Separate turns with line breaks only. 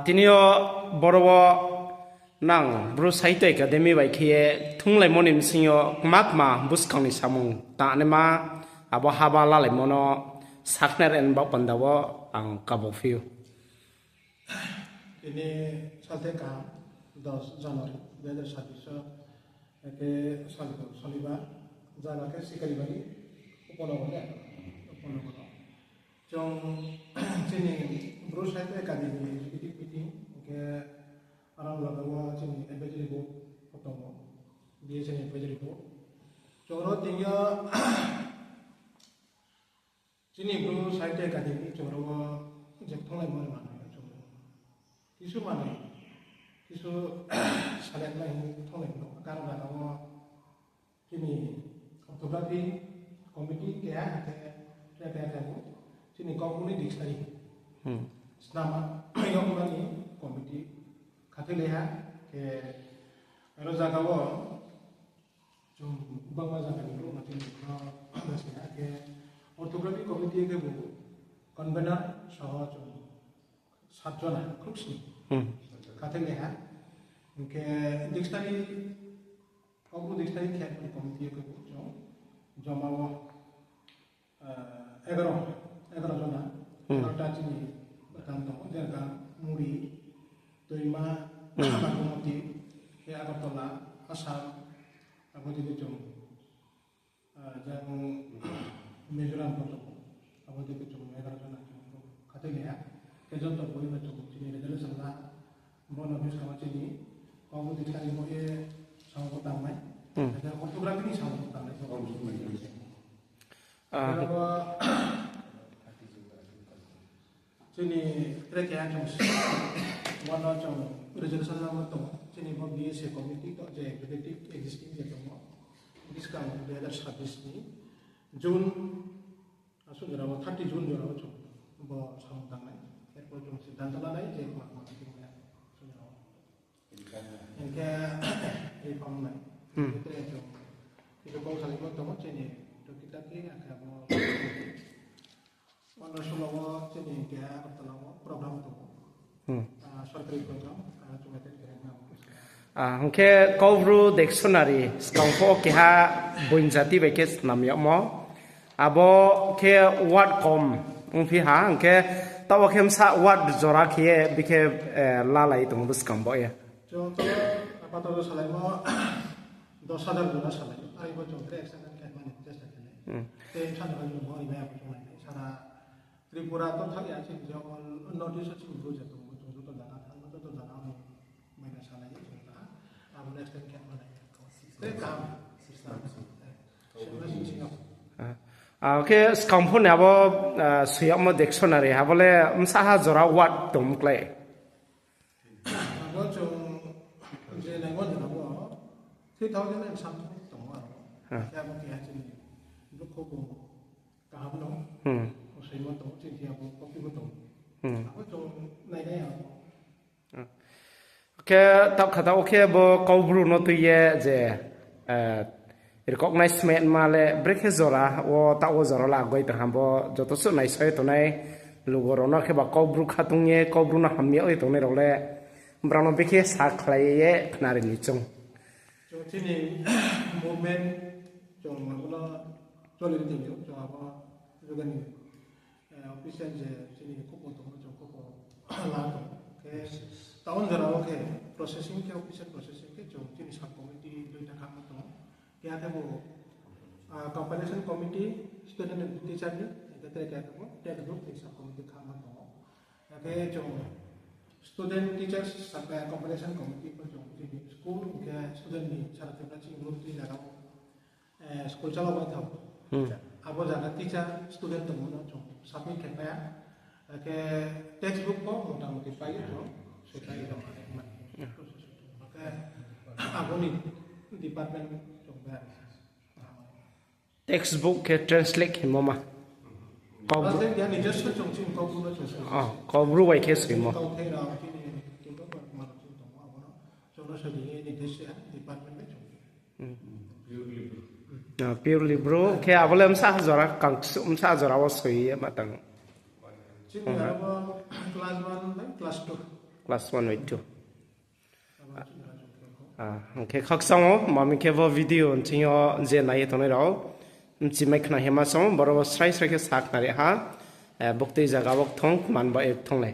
tinio borowo nang bro saito academy bai khie thunglai monim singo makma buskangni samung ta ne ma abo habala lai mono sakner en ba pandawo ang kabofiu
ini salteka 10 Januari 2026 একে শনিবার জানাকে শিকারিবাড়ি উপনগরে जों जोंनि बर' साहित्य academy executive meeting एके आराम लागावा जोंनि एडभाइजारि बर्ड दङ बेयो जोंनि एडभाइजारि बर्ड जों दिया जोंनि बर' साहित्य एकाडेमि जों जेबथांनाय माने किसु माने किसु सालायनाय थांनाय दं कारण लागावा जोंनि अर्थ'ग्राफि कमिटि गैया जोंनि गावखौनो डिक्सनारि नामा यावमानि कमिटि खाथिलेहा के आरो जागावो जों बांमा जागानिखौ माथि नखा के अर्थ'ग्राफि कमिटि के कन्वेनर सह जों 7 जना खुक्सनि खाथिलेहा के डिक्सनारि गावखौ डिक्सनारि खेल कमिटि के जों जमावो 11 जना 11टा जोंनि बाथान दङ जेरगा मुरि दैमा बागमती बे आगरतला आसाम आबोदिनो जों मिज'रामफोर दङ आबोदिनो जों 11 जना जों खाथिलेहा केजन दङ बयबो जों जोंनि रेजोलेसन ला बन अफिस खामानि गावबो डिक्सनारि मये सावबो दामनाय अर्थ'ग्राफिनि सावबो दामनाय जोंनि ट्रेकया जों वान जों रेजोलेसन लामा दङ जोंनि बिएसए कमिटि जे एक्जिकिउटिभ एक्जिस्टिं जे दङ बिसकां 2026 नि जुन सुजराव 30 जुन जराव जों बो साम दांनाय एरपो जों सिद्धांत लानाय जे माखा दिंनाय सुजराव इनके रिफॉर्मनाय जों किछु गावसालिबो दङ जोंनि टकिटाकि आखाबो मनसुलाव जोंनि गैया आगरतलाव प्रग्राम दङ सरकारि प्रग्राम जुमेटेड गेरेंनाव
hangke kobru dictionary skangfo keha boinjati bekes namyamo abo ke word kom ungfi ha hangke tawa kem sa word jora khie bike lalai tung buskambo ya
जों आपातत सालायमो 10,000 जना सालाय आरो जों एक्सन खालामनो चेष्टा खालामो ते सानबाय जों हरिबाय जों सारा त्रिपुरा तो थाया जों नर्थ इस्ट जों बुझे तो जों तो जाना थांनो तो जाना मैना सालाय जों आरो नेक्स्ट टाइम खालामनो ते काम
oke skangfo ne abo suyamo dictionary habole msaha jora word tumklai
abo जों जे language abo 3000 something dङ आरो याबो गैया जों दुखौबो गाहाम दं सैमा दं जोंनियाबो कपिबो दं आबो जों नायनाय आरो
oke tap khata oke bo kobru no tuye je recognizement male breke jora o ta o jora la goi ta hambo joto su nai soi to nai lugoro no ke ba kobru khatungye kobru na hamye oi to ne role brano beke sa khlaye nari ni chung
जोंनि मुभमेन्ट जों माबा चलिनो दिनो जों आबा जुगानि अफिसियेल जे जोंनि खबर दङ जों खबर लादों के टाउन जराव के प्रोसेसिंग के अफिसियेल प्रोसेसिंग के जों जोंनि सब कमिटि दुइटा खालामनो दङ के आथेबो कम्पाइलेशन कमिटि स्टुडेन्ट एन्ड टिचारनि एते केबो टेक ग्रुप नि सब कमिटि खालामनो दङ के जों स्टुडेन्ट टिचार्स सब कम्पाइलेशन कमिटि फोर जों जोंनि स्कुल के स्टुडेन्टनि साराफोरा जों ग्रुप नि जागाव स्कुल चलावबाय दं आबो जागा टिचार स्टुडेन्ट दङ जों साबमिट खालामनाया के टेक्स्ट बुक को मोटामोटी पायो जों सेटाइ दङ ओके आबोनि डिपार्टमेन्ट जों बे
textbook ke translate himoma
Kabru या निजस्व जों जों कबरू जों
kobru wai ke simo purely bro ke abole msa jora kang msa jora wa soi matang
class 1 by class 2
class 1 with 2
aba chuna jong ko
angke khak sang mami ke vo video chingo je nai tonai rao chi mai khna hema sang boro srai srai ke sak na re ha bukti jaga bok thong man ba ek thong le